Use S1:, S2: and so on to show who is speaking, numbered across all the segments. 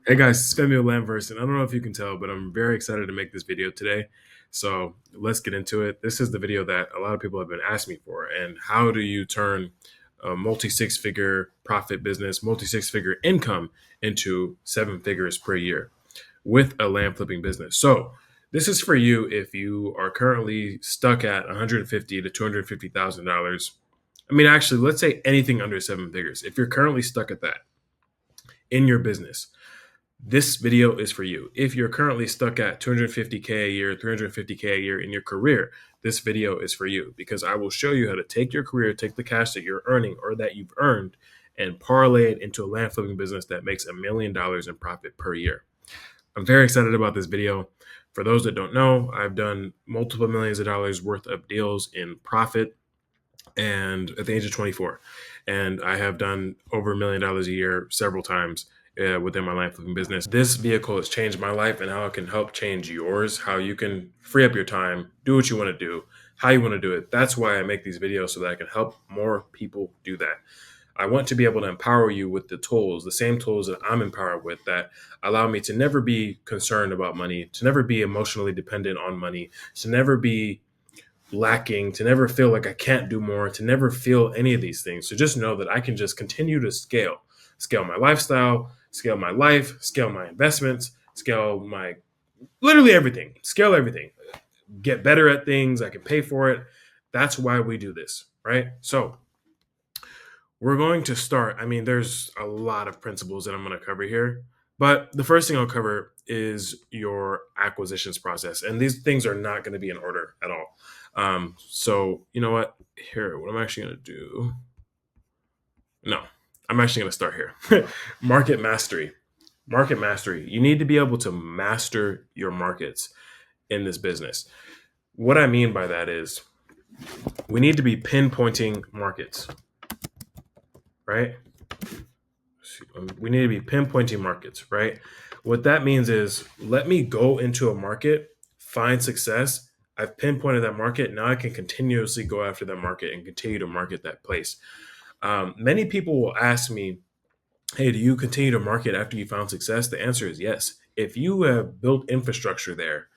S1: Hey guys, it's Femi Lamverse, and I don't know if you can tell, but I'm very excited to make this video today. So let's get into it. This is the video that a lot of people have been asking me for, and how do you turn a multi six figure profit business, multi six figure income into seven figures per year with a land flipping business? So this is for you if you are currently stuck at 150 to $250,000. I mean, actually, let's say anything under seven figures. If you're currently stuck at that in your business, this video is for you. If you're currently stuck at 250K a year, 350K a year in your career, this video is for you because I will show you how to take your career, take the cash that you're earning or that you've earned, and parlay it into a land flipping business that makes $1 million in profit per year. I'm very excited about this video. For those that don't know, I've done multiple millions of dollars worth of deals in profit and at the age of 24. And I have done over $1 million a year several times within my life living business. This vehicle has changed my life and how it can help change yours, how you can free up your time, do what you want to do, how you want to do it. That's why I make these videos so that I can help more people do that. I want to be able to empower you with the tools, the same tools that I'm empowered with that allow me to never be concerned about money, to never be emotionally dependent on money, to never be lacking, to never feel like I can't do more, to never feel any of these things. So just know that I can just continue to scale my lifestyle, scale my life, scale my investments, scale my literally everything, scale everything, get better at things. I can pay for it. That's why we do this, right? So we're going to start. I mean, there's a lot of principles that I'm going to cover here, but the first thing I'll cover is your acquisitions process. And these things are not going to be in order at all. So you know what? Here, what I'm actually going to do. No, I'm actually going to start here. Market mastery. Market mastery. You need to be able to master your markets in this business. What I mean by that is we need to be pinpointing markets, right? We need to be pinpointing markets, right? What that means is let me go into a market, find success. I've pinpointed that market. Now I can continuously go after that market and continue to market that place. Many people will ask me, hey, do you continue to market after you found success? The answer is yes. If you have built infrastructure there,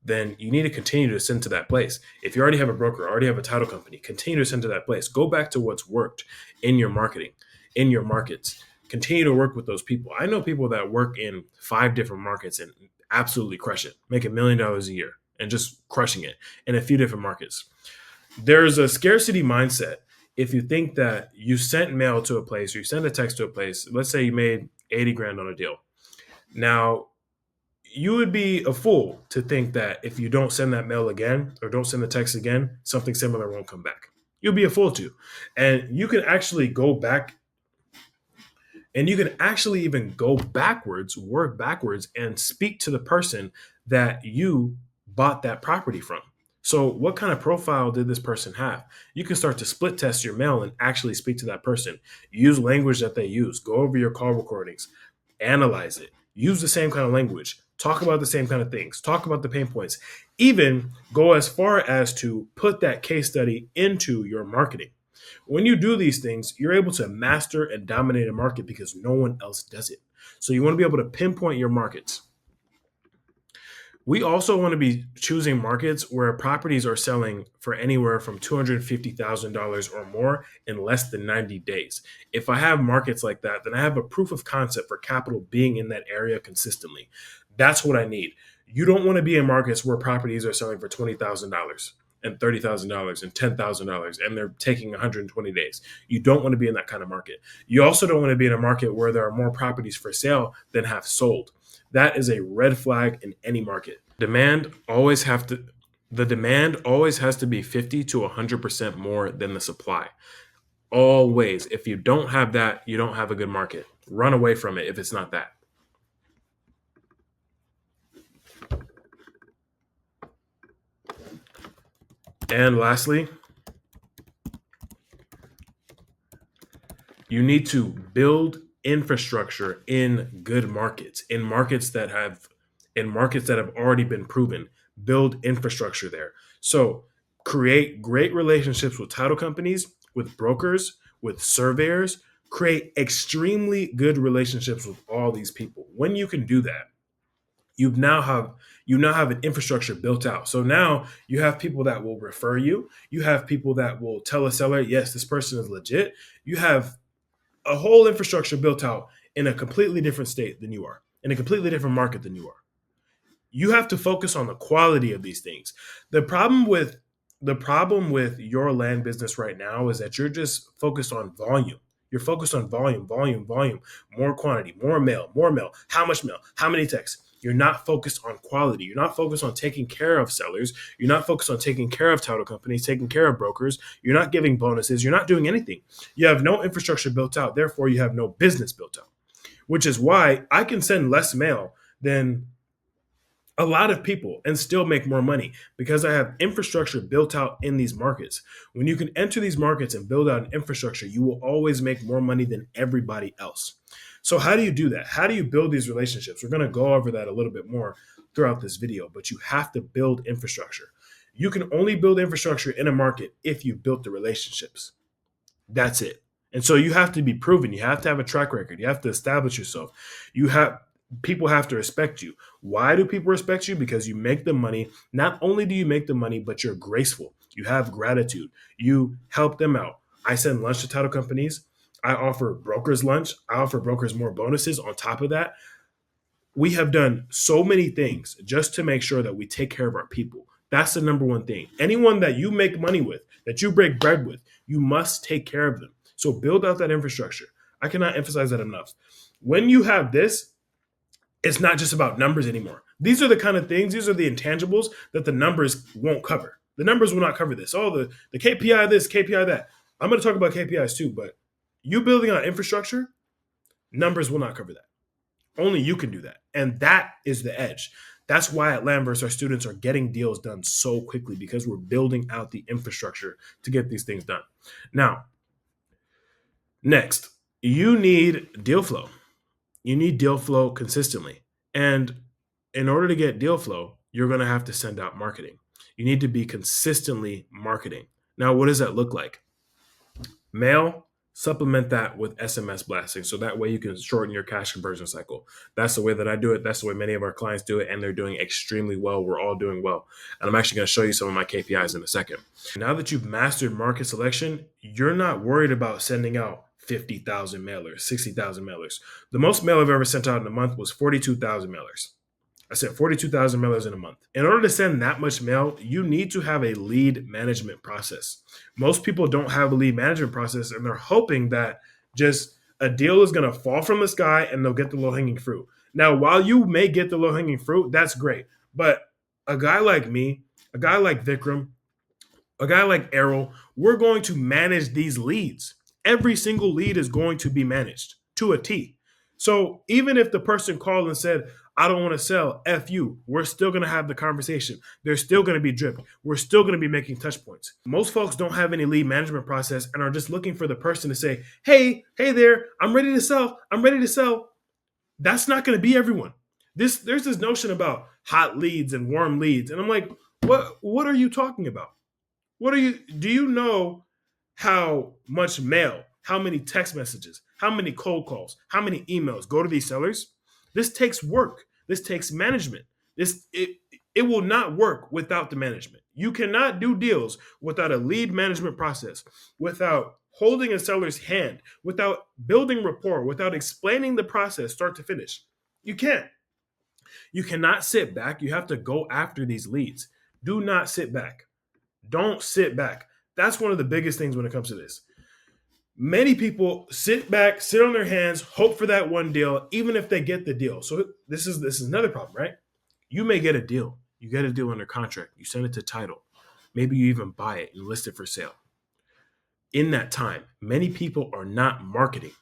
S1: then you need to continue to send to that place. If you already have a broker, already have a title company, continue to send to that place. Go back to what's worked in your marketing, in your markets. Continue to work with those people. I know people that work in 5 different markets and absolutely crush it, make $1 million a year and just crushing it in a few different markets. There's a scarcity mindset. If you think that you sent mail to a place or you sent a text to a place, let's say you made 80 grand on a deal. Now, you would be a fool to think that if you don't send that mail again or don't send the text again, something similar won't come back. You'll be a fool to. And you can actually go back and you can actually even go backwards, work backwards, and speak to the person that you bought that property from. So, what kind of profile did this person have? You can start to split test your mail and actually speak to that person. Use language that they use. Go over your call recordings, analyze it, use the same kind of language, talk about the same kind of things, talk about the pain points, even go as far as to put that case study into your marketing. When you do these things, you're able to master and dominate a market because no one else does it. So you want to be able to pinpoint your markets. We also want to be choosing markets where properties are selling for anywhere from $250,000 or more in less than 90 days. If I have markets like that, then I have a proof of concept for capital being in that area consistently. That's what I need. You don't want to be in markets where properties are selling for $20,000 and $30,000 and $10,000 and they're taking 120 days. You don't want to be in that kind of market. You also don't want to be in a market where there are more properties for sale than have sold. That is a red flag in any market. The demand always has to be 50 to 100% more than the supply. Always. If you don't have that, you don't have a good market. Run away from it if it's not that. And lastly, you need to build infrastructure in good markets, in markets that have already been proven. Build infrastructure there. So create great relationships with title companies, with brokers, with surveyors. Create extremely good relationships with all these people. When you can do that, you now have you now have an infrastructure built out. So now you have people that will refer you. You have people that will tell a seller, yes, this person is legit. You have a whole infrastructure built out in a completely different state than you are, in a completely different market than you are. You have to focus on the quality of these things. The problem with your land business right now is that you're just focused on volume. You're focused on volume, volume, volume, more quantity, more mail, how many texts. You're not focused on quality. You're not focused on taking care of sellers. You're not focused on taking care of title companies, taking care of brokers. You're not giving bonuses. You're not doing anything. You have no infrastructure built out. Therefore, you have no business built out, which is why I can send less mail than a lot of people and still make more money because I have infrastructure built out in these markets. When you can enter these markets and build out an infrastructure, you will always make more money than everybody else. So, how do you do that? How do you build these relationships? We're going to go over that a little bit more throughout this video, but you have to build infrastructure. You can only build infrastructure in a market if you built the relationships. That's it. And so you have to be proven. You have to have a track record. You have to establish yourself. You have People have to respect you. Why do people respect you? Because you make the money. Not only do you make the money, but you're graceful. You have gratitude. You help them out. I send lunch to title companies. I offer brokers lunch. I offer brokers more bonuses on top of that. We have done so many things just to make sure that we take care of our people. That's the number one thing. Anyone that you make money with, that you break bread with, you must take care of them. So build out that infrastructure. I cannot emphasize that enough. When you have this, it's not just about numbers anymore. These are the kind of things, these are the intangibles that the numbers won't cover. The numbers will not cover this. Oh, the KPI this, KPI that. I'm going to talk about KPIs too, but you building out infrastructure, numbers will not cover that. Only you can do that. And that is the edge. That's why at Landverse, our students are getting deals done so quickly because we're building out the infrastructure to get these things done. Now, next, you need deal flow. You need deal flow consistently. And in order to get deal flow, you're going to have to send out marketing. You need to be consistently marketing. Now, what does that look like? Mail, supplement that with SMS blasting. So that way you can shorten your cash conversion cycle. That's the way that I do it. That's the way many of our clients do it. And they're doing extremely well. We're all doing well. And I'm actually going to show you some of my KPIs in a second. Now that you've mastered market selection, you're not worried about sending out 50,000 mailers, 60,000 mailers. The most mail I've ever sent out in a month was 42,000 mailers. I sent 42,000 mailers in a month. In order to send that much mail, you need to have a lead management process. Most people don't have a lead management process, and they're hoping that just a deal is going to fall from the sky and they'll get the low hanging fruit. Now, while you may get the low hanging fruit, that's great. But a guy like me, a guy like Vikram, a guy like Errol, we're going to manage these leads. Every single lead is going to be managed to a T. So even if the person called and said, I don't want to sell, F you, we're still going to have the conversation. There's still going to be drip. We're still going to be making touch points. Most folks don't have any lead management process and are just looking for the person to say, hey there, I'm ready to sell. I'm ready to sell. That's not going to be everyone. There's this notion about hot leads and warm leads. And I'm like, what are you talking about? Do you know how much mail, how many text messages, how many cold calls, how many emails go to these sellers? This takes work. This takes management. It will not work without the management. You cannot do deals without a lead management process, without holding a seller's hand, without building rapport, without explaining the process start to finish. You can't. You cannot sit back. You have to go after these leads. Do not sit back. Don't sit back. That's one of the biggest things when it comes to this. Many people sit back, sit on their hands, hope for that one deal, even if they get the deal. So this is another problem, right? You may get a deal. You get a deal under contract. You send it to title. Maybe you even buy it and list it for sale. In that time, many people are not marketing.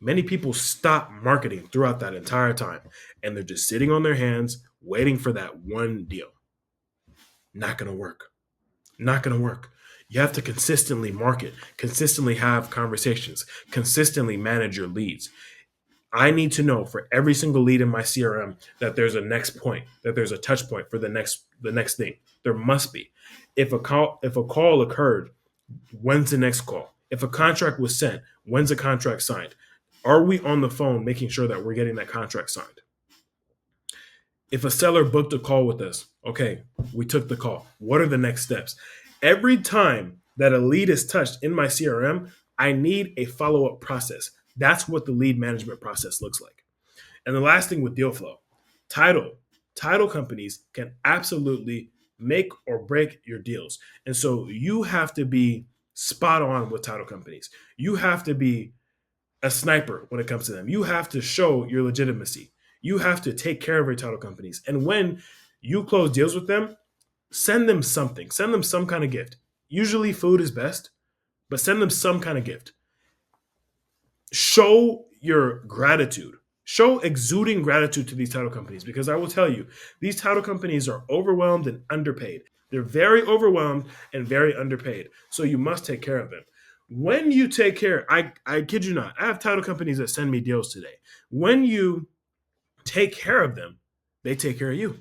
S1: Many people stop marketing throughout that entire time, and they're just sitting on their hands waiting for that one deal. Not going to work. Not going to work. You have to consistently market, consistently have conversations, consistently manage your leads. I need to know for every single lead in my CRM that there's a next point, that there's a touch point for the next thing. There must be. If a call occurred, when's the next call? If a contract was sent, when's the contract signed? Are we on the phone making sure that we're getting that contract signed? If a seller booked a call with us, okay, we took the call. What are the next steps? Every time that a lead is touched in my CRM, I need a follow up process. That's what the lead management process looks like. And the last thing with deal flow, title. Title companies can absolutely make or break your deals. And so you have to be spot on with title companies. You have to be a sniper when it comes to them. You have to show your legitimacy. You have to take care of your title companies. And when you close deals with them, send them something. Send them some kind of gift. Usually food is best, but send them some kind of gift. Show your gratitude. Show exuding gratitude to these title companies, because I will tell you, these title companies are overwhelmed and underpaid. They're very overwhelmed and very underpaid. So you must take care of them. When you take care, I kid you not, I have title companies that send me deals today. When you take care of them, they take care of you.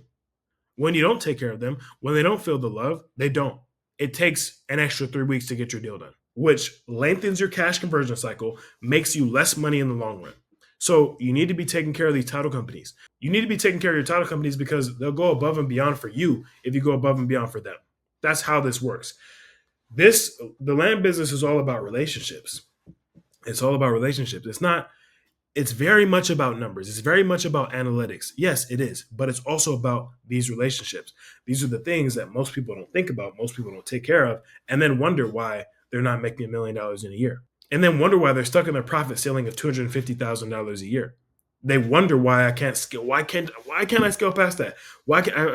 S1: When you don't take care of them, when they don't feel the love, they don't. It takes an extra 3 weeks to get your deal done, which lengthens your cash conversion cycle, makes you less money in the long run. So you need to be taking care of these title companies. You need to be taking care of your title companies because they'll go above and beyond for you if you go above and beyond for them. That's how this works. The land business is all about relationships. It's all about relationships. It's very much about numbers. It's very much about analytics. Yes, it is, but it's also about these relationships. These are the things that most people don't think about, most people don't take care of, and then wonder why they're not making $1 million in a year. And then wonder why they're stuck in their profit ceiling of $250,000 a year. They wonder why I can't scale. Why can't I scale past that?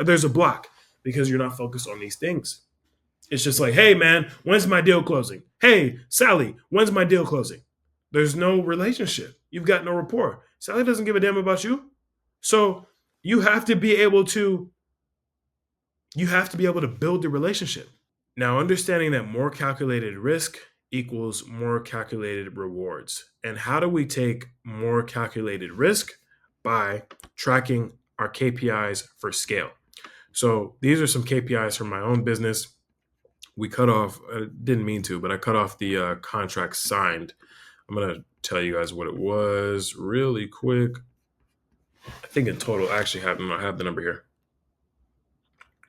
S1: There's a block because you're not focused on these things. It's just like, hey man, when's my deal closing? Hey Sally, when's my deal closing? There's no relationship. You've got no rapport. Sally doesn't give a damn about you. So you have to be able to build the relationship. Now, understanding that more calculated risk equals more calculated rewards. And how do we take more calculated risk? By tracking our KPIs for scale. So these are some KPIs from my own business. We cut off, didn't mean to, but I cut off the contract signed. I'm going to tell you guys what it was really quick. I think in total, I actually have the number here.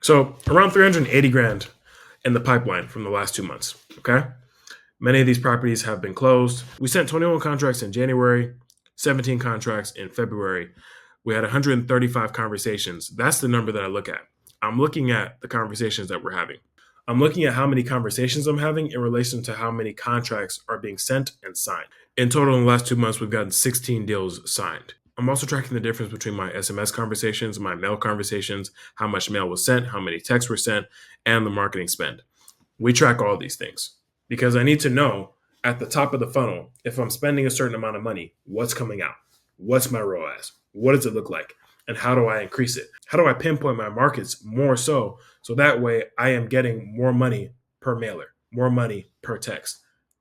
S1: So around 380 grand in the pipeline from the last 2 months. Okay. Many of these properties have been closed. We sent 21 contracts in January, 17 contracts in February. We had 135 conversations. That's the number that I look at. I'm looking at the conversations that we're having. I'm looking at how many conversations I'm having in relation to how many contracts are being sent and signed. In total, in the last 2 months, we've gotten 16 deals signed. I'm also tracking the difference between my SMS conversations, my mail conversations, how much mail was sent, how many texts were sent, and the marketing spend. We track all these things because I need to know at the top of the funnel, if I'm spending a certain amount of money, what's coming out? What's my ROAS? What does it look like? And how do I increase it? How do I pinpoint my markets more so that way I am getting more money per mailer, more money per text?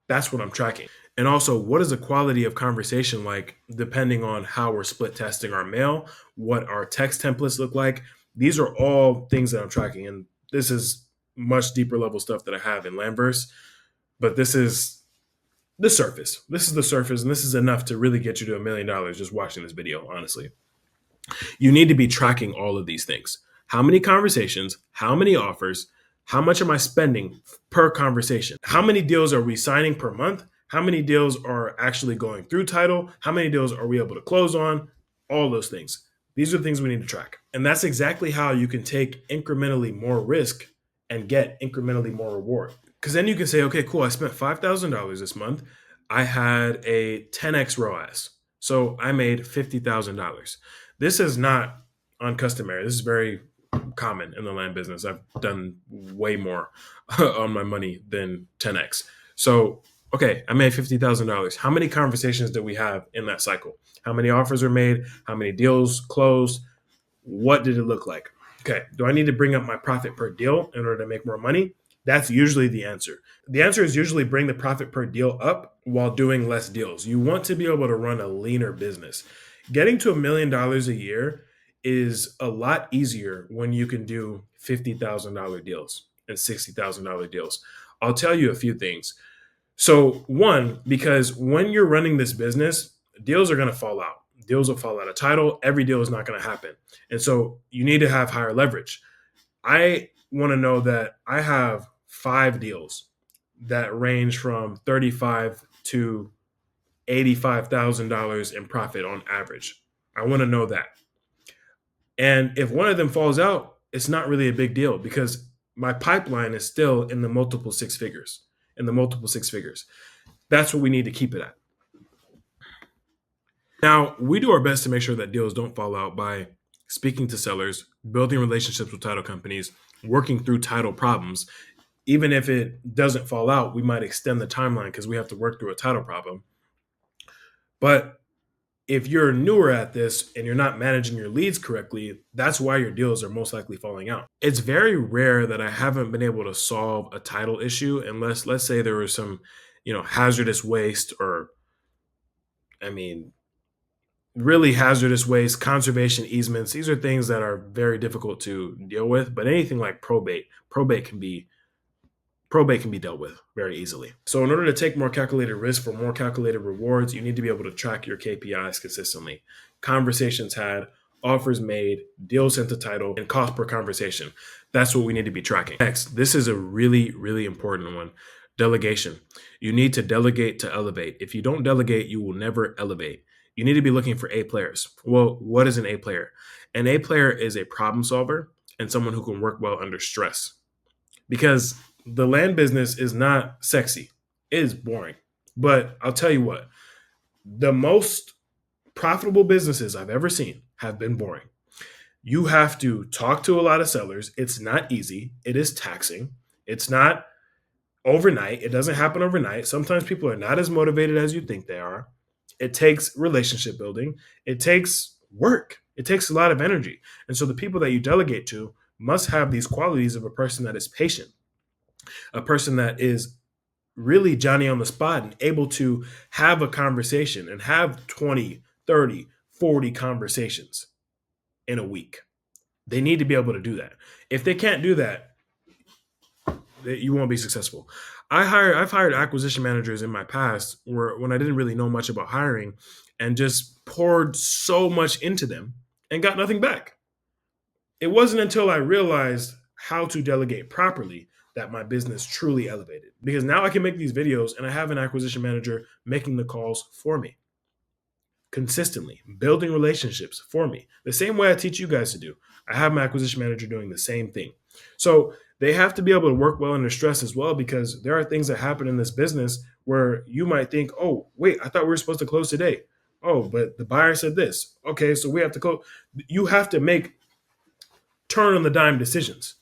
S1: That's what I'm tracking. And also, what is the quality of conversation like depending on how we're split testing our mail, what our text templates look like? These are all things that I'm tracking. And this is much deeper level stuff that I have in Landverse, but this is the surface. This is the surface, and this is enough to really get you to $1 million just watching this video, honestly. You need to be tracking all of these things. How many conversations, how many offers, how much am I spending per conversation? How many deals are we signing per month? How many deals are actually going through title? How many deals are we able to close on? All those things. These are the things we need to track. And that's exactly how you can take incrementally more risk and get incrementally more reward. Because then you can say, okay, cool, I spent $5,000 this month. I had a 10x ROAS. So I made $50,000. This is not uncustomary. This is very common in the land business. I've done way more on my money than 10x. So, okay, I made $50,000. How many conversations did we have in that cycle? How many offers were made? How many deals closed? What did it look like? Okay, do I need to bring up my profit per deal in order to make more money? That's usually the answer. The answer is usually bring the profit per deal up while doing less deals. You want to be able to run a leaner business. Getting to $1 million a year is a lot easier when you can do $50,000 deals and $60,000 deals. I'll tell you a few things. So, one, because when you're running this business, deals are going to fall out. Deals will fall out of title. Every deal is not going to happen. And so you need to have higher leverage. I want to know that I have 5 deals that range from 35 to $85,000 in profit on average. I want to know that. And if one of them falls out, it's not really a big deal because my pipeline is still in the multiple six figures. In the multiple six figures. That's what we need to keep it at. Now, we do our best to make sure that deals don't fall out by speaking to sellers, building relationships with title companies, working through title problems. Even if it doesn't fall out, we might extend the timeline because we have to work through a title problem. But if you're newer at this and you're not managing your leads correctly, that's why your deals are most likely falling out. It's very rare that I haven't been able to solve a title issue unless, let's say, there was some, hazardous waste or, I mean, really hazardous waste, conservation easements. These are things that are very difficult to deal with. But anything like probate can be dealt with very easily. So in order to take more calculated risk for more calculated rewards, you need to be able to track your KPIs consistently. Conversations had, offers made, deals sent to title, and cost per conversation. That's what we need to be tracking. Next, this is a really, really important one. Delegation. You need to delegate to elevate. If you don't delegate, you will never elevate. You need to be looking for A players. Well, what is an A player? An A player is a problem solver and someone who can work well under stress. Because the land business is not sexy. It is boring. But I'll tell you what, the most profitable businesses I've ever seen have been boring. You have to talk to a lot of sellers. It's not easy. It is taxing. It's not overnight. It doesn't happen overnight. Sometimes people are not as motivated as you think they are. It takes relationship building. It takes work. It takes a lot of energy. And so the people that you delegate to must have these qualities of a person that is patient, a person that is really Johnny on the spot and able to have a conversation and have 20, 30, 40 conversations in a week. They need to be able to do that. If they can't do that, you won't be successful. I've hired acquisition managers in my past when I didn't really know much about hiring and just poured so much into them and got nothing back. It wasn't until I realized how to delegate properly that my business truly elevated. Because now I can make these videos and I have an acquisition manager making the calls for me consistently, building relationships for me. The same way I teach you guys to do. I have my acquisition manager doing the same thing. So they have to be able to work well under stress as well, because there are things that happen in this business where you might think, oh, wait, I thought we were supposed to close today. Oh, but the buyer said this. Okay, so we have to close. You have to make turn on the dime decisions.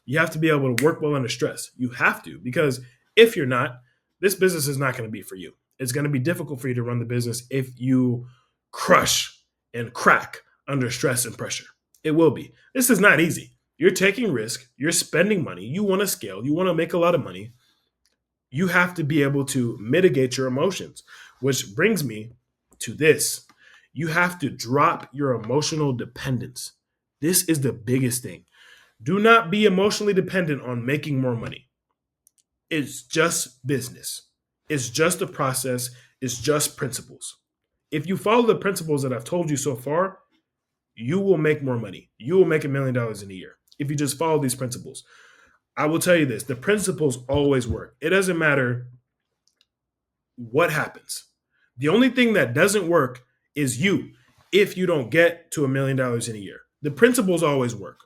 S1: You have to be able to work well under stress. You have to, because if you're not, this business is not going to be for you. It's going to be difficult for you to run the business if you crush and crack under stress and pressure. It will be. This is not easy. You're taking risk. You're spending money. You want to scale. You want to make a lot of money. You have to be able to mitigate your emotions, which brings me to this. You have to drop your emotional dependence. This is the biggest thing. Do not be emotionally dependent on making more money. It's just business. It's just a process. It's just principles. If you follow the principles that I've told you so far, you will make more money. You will make $1 million in a year if you just follow these principles. I will tell you this, the principles always work. It doesn't matter what happens. The only thing that doesn't work is you if you don't get to $1 million in a year. The principles always work.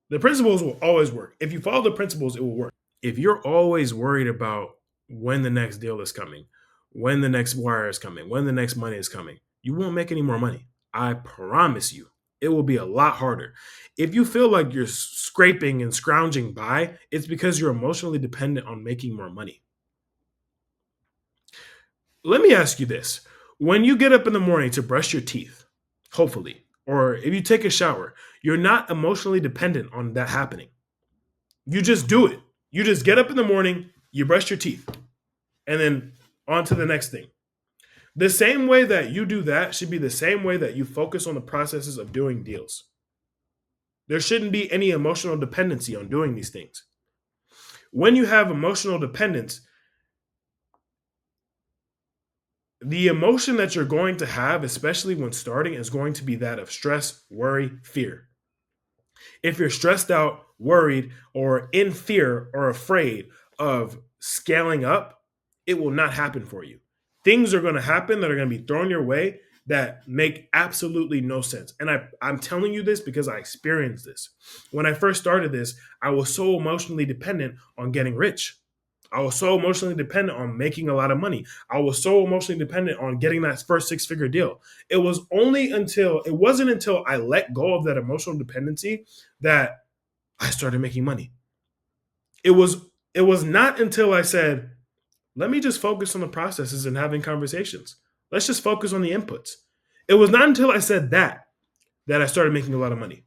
S1: The principles will always work. If you follow the principles, it will work. If you're always worried about when the next deal is coming, when the next wire is coming, when the next money is coming, you won't make any more money. I promise you, it will be a lot harder. If you feel like you're scraping and scrounging by, it's because you're emotionally dependent on making more money. Let me ask you this. When you get up in the morning to brush your teeth, hopefully, or if you take a shower, you're not emotionally dependent on that happening. You just do it. You just get up in the morning, you brush your teeth, and then on to the next thing. The same way that you do that should be the same way that you focus on the processes of doing deals. There shouldn't be any emotional dependency on doing these things. When you have emotional dependence, The emotion that you're going to have, especially when starting, is going to be that of stress, worry, fear. If you're stressed out, worried, or in fear or afraid of scaling up, it will not happen for you. Things are going to happen that are going to be thrown your way that make absolutely no sense. And I'm telling you this because I experienced this. When I first started this, I was so emotionally dependent on getting rich. I was so emotionally dependent on making a lot of money. I was so emotionally dependent on getting that first six-figure deal. It wasn't until I let go of that emotional dependency that I started making money. It was it was not until I said, let me just focus on the processes and having conversations. Let's just focus on the inputs. It was not until I said that I started making a lot of money.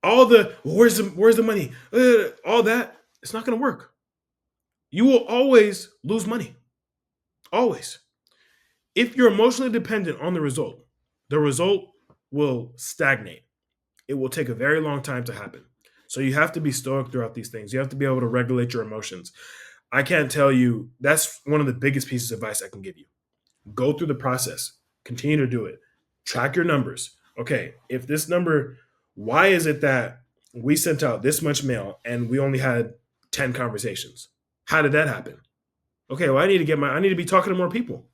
S1: All the where's the money? All that, it's not going to work. You will always lose money. Always. If you're emotionally dependent on the result will stagnate. It will take a very long time to happen. So you have to be stoic throughout these things. You have to be able to regulate your emotions. I can't tell you, that's one of the biggest pieces of advice I can give you. Go through the process, continue to do it, track your numbers. Okay, if this number, why is it that we sent out this much mail and we only had 10 conversations? How did that happen? Okay, well, I need to be talking to more people.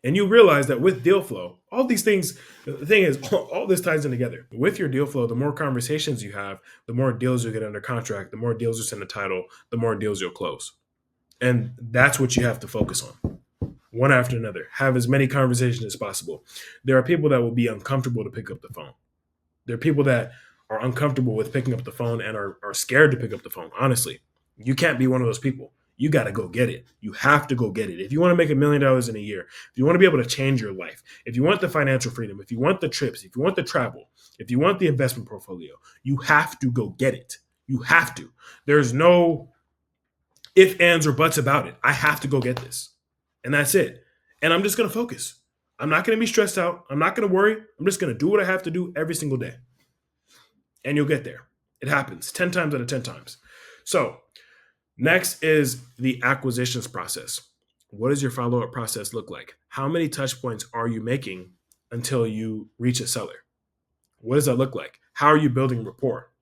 S1: And you realize that with deal flow, all these things, the thing is, all this ties in together. With your deal flow, the more conversations you have, the more deals you get under contract, the more deals you send a title, the more deals you'll close. And that's what you have to focus on, one after another. Have as many conversations as possible. There are people that will be uncomfortable to pick up the phone. There are people that are uncomfortable with picking up the phone and are scared to pick up the phone. Honestly, you can't be one of those people. You got to go get it. You have to go get it. If you want to make $1 million in a year, if you want to be able to change your life, if you want the financial freedom, if you want the trips, if you want the travel, if you want the investment portfolio, you have to go get it. You have to. There's no if, ands, or buts about it. I have to go get this. And that's it. And I'm just going to focus. I'm not going to be stressed out. I'm not going to worry. I'm just going to do what I have to do every single day. And you'll get there. It happens 10 times out of 10 times. So, next is the acquisitions process. What does your follow-up process look like? How many touch points are you making until you reach a seller? What does that look like? How are you building rapport?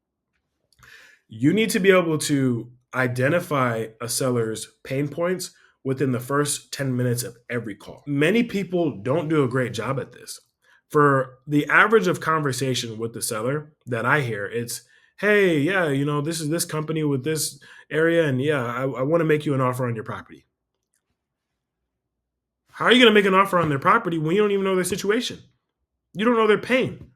S1: You need to be able to identify a seller's pain points within the first 10 minutes of every call. Many people don't do a great job at this. For the average of conversation with the seller that I hear, it's, hey, yeah, this is this company with this area, and yeah, I want to make you an offer on your property. How are you going to make an offer on their property when you don't even know their situation? You don't know their pain.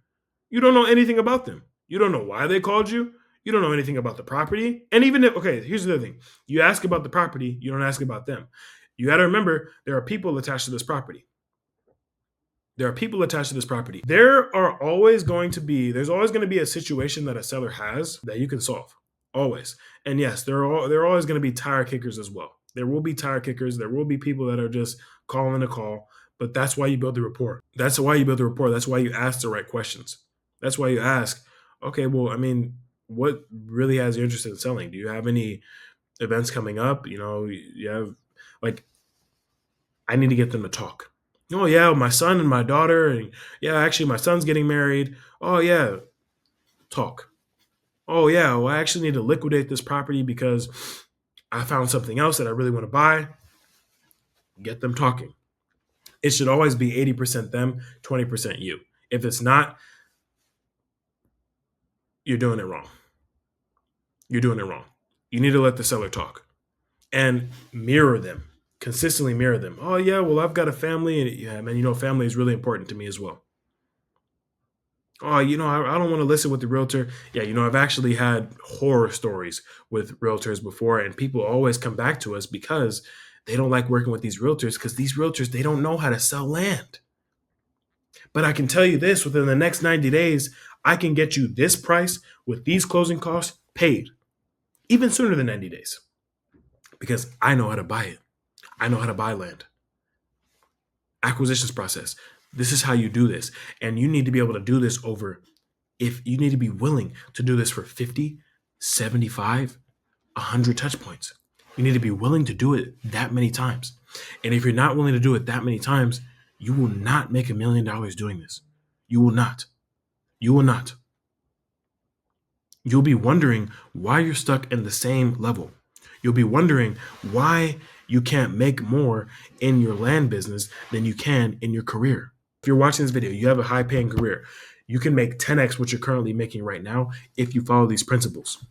S1: You don't know anything about them. You don't know why they called you. You don't know anything about the property. And even if, okay, here's the other thing. You ask about the property, you don't ask about them. You got to remember, there are people attached to this property. There's always going to be a situation that a seller has that you can solve. Always. And yes, there are always going to be tire kickers as well. There will be tire kickers. There will be people that are just calling a call, but that's why you build the rapport. That's why you ask the right questions. That's why you ask, okay, well, I mean, what really has you interested in selling? Do you have any events coming up? You have, like, I need to get them to talk. Oh yeah, my son and my daughter, and yeah, actually my son's getting married. Oh yeah, talk. Oh yeah, well, I actually need to liquidate this property because I found something else that I really want to buy. Get them talking. It should always be 80% them, 20% you. If it's not, you're doing it wrong. You're doing it wrong. You need to let the seller talk and mirror them. Consistently mirror them. Oh yeah, well, I've got a family, and yeah, man, family is really important to me as well. Oh, I don't want to listen with the realtor. Yeah, I've actually had horror stories with realtors before, and people always come back to us because they don't like working with these realtors because these realtors, they don't know how to sell land. But I can tell you this, within the next 90 days, I can get you this price with these closing costs paid, even sooner than 90 days, because I know how to buy it. I know how to buy land. Acquisitions process. This is how you do this. And you need to be able to do this if you need to be willing to do this for 50, 75, 100 touch points. You need to be willing to do it that many times. And if you're not willing to do it that many times, you will not make $1 million doing this. You will not. You will not. You'll be wondering why you're stuck in the same level. You'll be wondering why you can't make more in your land business than you can in your career. If you're watching this video, you have a high paying career. You can make 10x what you're currently making right now if you follow these principles.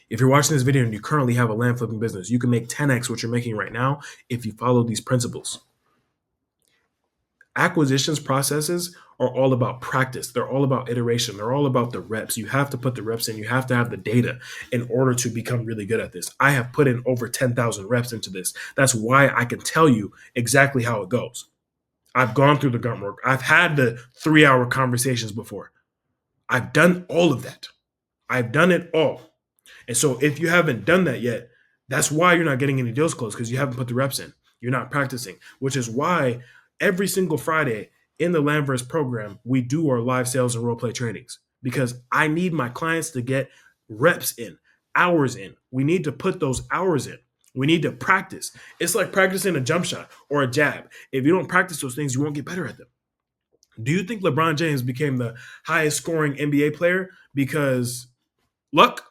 S1: If you're watching this video and you currently have a land flipping business, you can make 10x what you're making right now if you follow these principles. Acquisitions processes are all about practice. They're all about iteration. They're all about the reps. You have to put the reps in. You have to have the data in order to become really good at this. I have put in over 10,000 reps into this. That's why I can tell you exactly how it goes. I've gone through the grunt work. I've had the 3-hour conversations before. I've done all of that. I've done it all. And so if you haven't done that yet, that's why you're not getting any deals closed, because you haven't put the reps in. You're not practicing, which is why every single Friday in the Landverse program, we do our live sales and role play trainings, because I need my clients to get reps in, hours in. We need to put those hours in. We need to practice. It's like practicing a jump shot or a jab. If you don't practice those things, you won't get better at them. Do you think LeBron James became the highest scoring NBA player because luck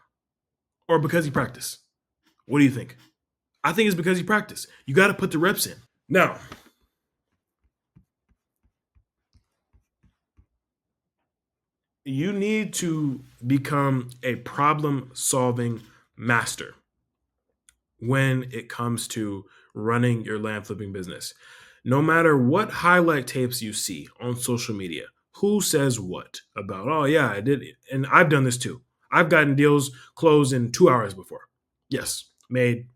S1: or because he practiced? What do you think? I think it's because he practiced. You got to put the reps in. Now, you need to become a problem-solving master when it comes to running your land flipping business. No matter what highlight tapes you see on social media, who says what about, oh yeah, I did it. And I've done this too. I've gotten deals closed in 2 hours before. Yes, made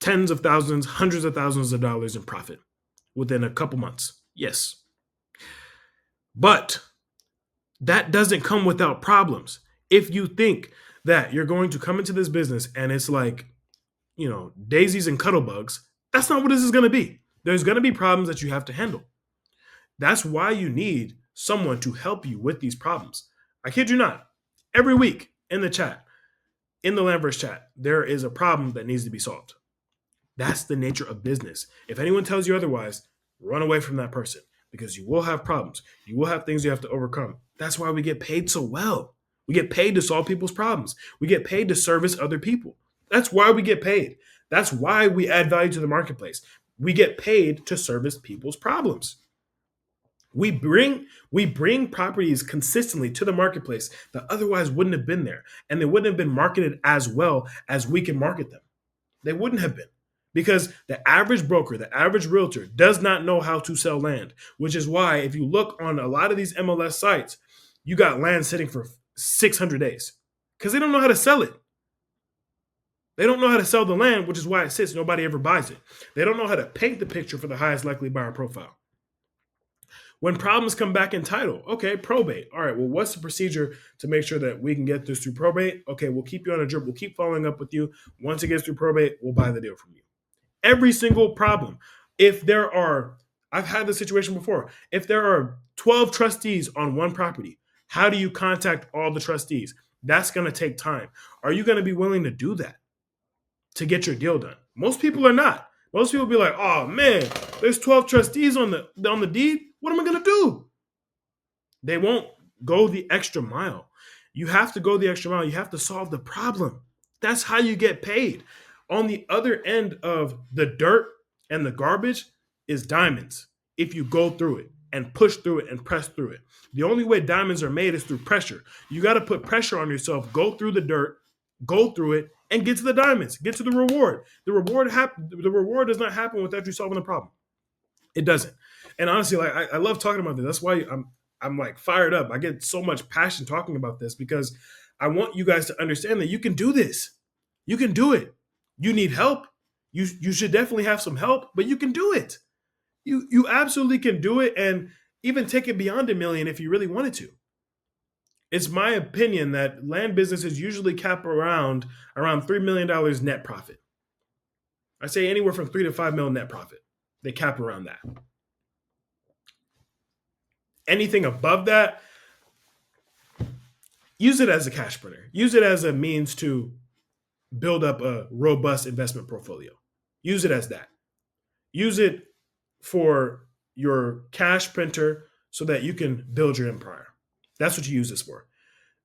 S1: tens of thousands, hundreds of thousands of dollars in profit within a couple months. Yes. But that doesn't come without problems. If you think that you're going to come into this business and it's like, daisies and cuddle bugs, that's not what this is going to be. There's going to be problems that you have to handle. That's why you need someone to help you with these problems. I kid you not. Every week in the chat, in the Landverse chat, there is a problem that needs to be solved. That's the nature of business. If anyone tells you otherwise, run away from that person, because you will have problems. You will have things you have to overcome. That's why we get paid so well. We get paid to solve people's problems. We get paid to service other people. That's why we get paid. That's why we add value to the marketplace. We get paid to service people's problems. We bring properties consistently to the marketplace that otherwise wouldn't have been there, and they wouldn't have been marketed as well as we can market them. They wouldn't have been, because the average broker, the average realtor does not know how to sell land, which is why if you look on a lot of these MLS sites, you got land sitting for 600 days because they don't know how to sell it. They don't know how to sell the land, which is why it sits. Nobody ever buys it. They don't know how to paint the picture for the highest likely buyer profile. When problems come back in title, okay, probate. All right, well, what's the procedure to make sure that we can get this through probate? Okay, we'll keep you on a drip. We'll keep following up with you. Once it gets through probate, we'll buy the deal from you. Every single problem. I've had this situation before. If there are 12 trustees on one property, how do you contact all the trustees? That's going to take time. Are you going to be willing to do that to get your deal done? Most people are not. Most people be like, oh man, there's 12 trustees on the deed. What am I going to do? They won't go the extra mile. You have to go the extra mile. You have to solve the problem. That's how you get paid. On the other end of the dirt and the garbage is diamonds. If you go through it and push through it and press through it. The only way diamonds are made is through pressure. You got to put pressure on yourself, go through the dirt, go through it, and get to the diamonds, get to the reward. The reward does not happen without you solving the problem. It doesn't. And honestly, like I love talking about this. That's why I'm like fired up. I get so much passion talking about this, because I want you guys to understand that you can do this. You can do it. You need help. You should definitely have some help, but you can do it. You absolutely can do it, and even take it beyond $1 million if you really wanted to. It's my opinion that land businesses usually cap around $3 million net profit. I say anywhere from 3 to 5 mil net profit. They cap around that. Anything above that, use it as a cash burner. Use it as a means to build up a robust investment portfolio. Use it as that. Use it for your cash printer so that you can build your empire. That's what you use this for.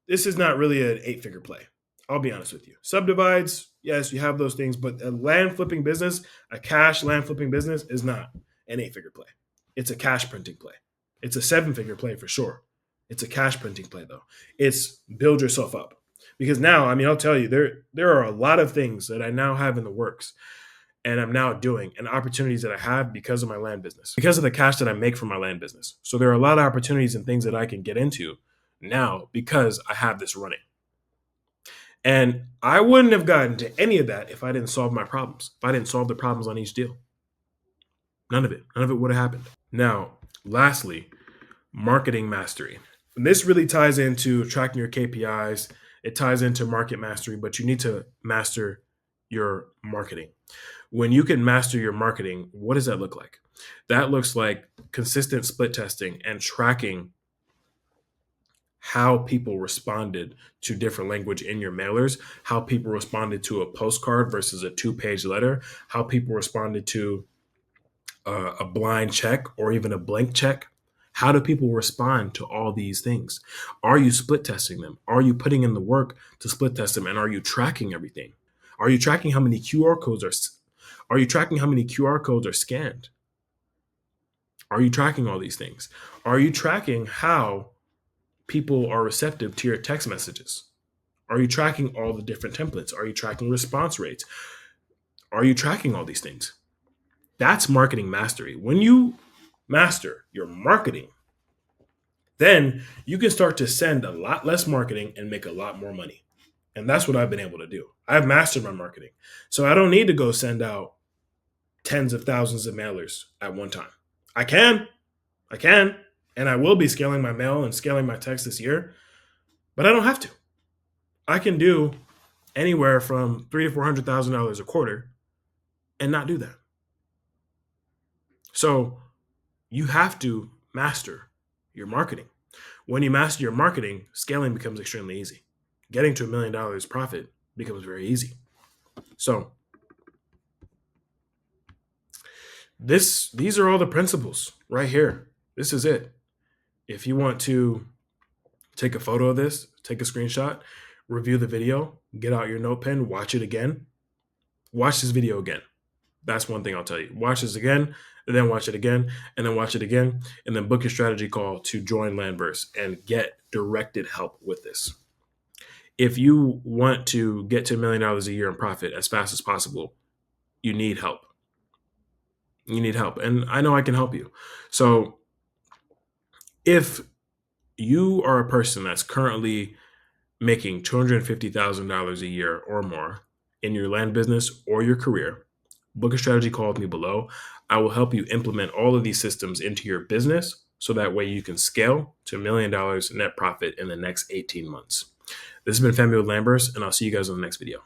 S1: This is not really an 8-figure play. I'll be honest with you. Subdivides, yes, you have those things, but a land flipping business, a cash land flipping business, is not an 8-figure play. It's a cash printing play. It's a 7-figure play for sure. It's a cash printing play though. It's build yourself up. Because now, I mean, I'll tell you, there are a lot of things that I now have in the works and I'm now doing and opportunities that I have because of my land business, because of the cash that I make from my land business. So there are a lot of opportunities and things that I can get into now because I have this running. And I wouldn't have gotten to any of that if I didn't solve my problems, if I didn't solve the problems on each deal. None of it would have happened. Now, lastly, marketing mastery. And this really ties into tracking your KPIs. It ties into market mastery, but you need to master your marketing. When you can master your marketing, what does that look like? That looks like consistent split testing and tracking how people responded to different language in your mailers, how people responded to a postcard versus a 2-page letter, how people responded to a blind check or even a blank check. How do people respond to all these things? Are you split testing them? Are you putting in the work to split test them? And are you tracking everything? Are you tracking how many QR codes are you tracking how many QR codes are scanned? Are you tracking all these things? Are you tracking how people are receptive to your text messages? Are you tracking all the different templates? Are you tracking response rates? Are you tracking all these things? That's marketing mastery. When you master your marketing, then you can start to send a lot less marketing and make a lot more money. And that's what I've been able to do. I've mastered my marketing. So I don't need to go send out tens of thousands of mailers at one time. I can, and I will be scaling my mail and scaling my text this year, but I don't have to. I can do anywhere from $300,000 to $400,000 a quarter and not do that. So you have to master your marketing. When you master your marketing, scaling becomes extremely easy. Getting to $1 million profit becomes very easy. So these are all the principles right here. This is it. If you want to take a photo of this, take a screenshot, review the video, get out your note pen, watch it again. Watch this video again. That's one thing I'll tell you. Watch this again, and then watch it again, and then watch it again, and then book your strategy call to join Landverse and get directed help with this. If you want to get to $1 million a year in profit as fast as possible, you need help. You need help, and I know I can help you. So if you are a person that's currently making $250,000 a year or more in your land business or your career, book a strategy call with me below. I will help you implement all of these systems into your business so that way you can scale to $1 million net profit in the next 18 months. This has been Femi with Landverse, and I'll see you guys in the next video.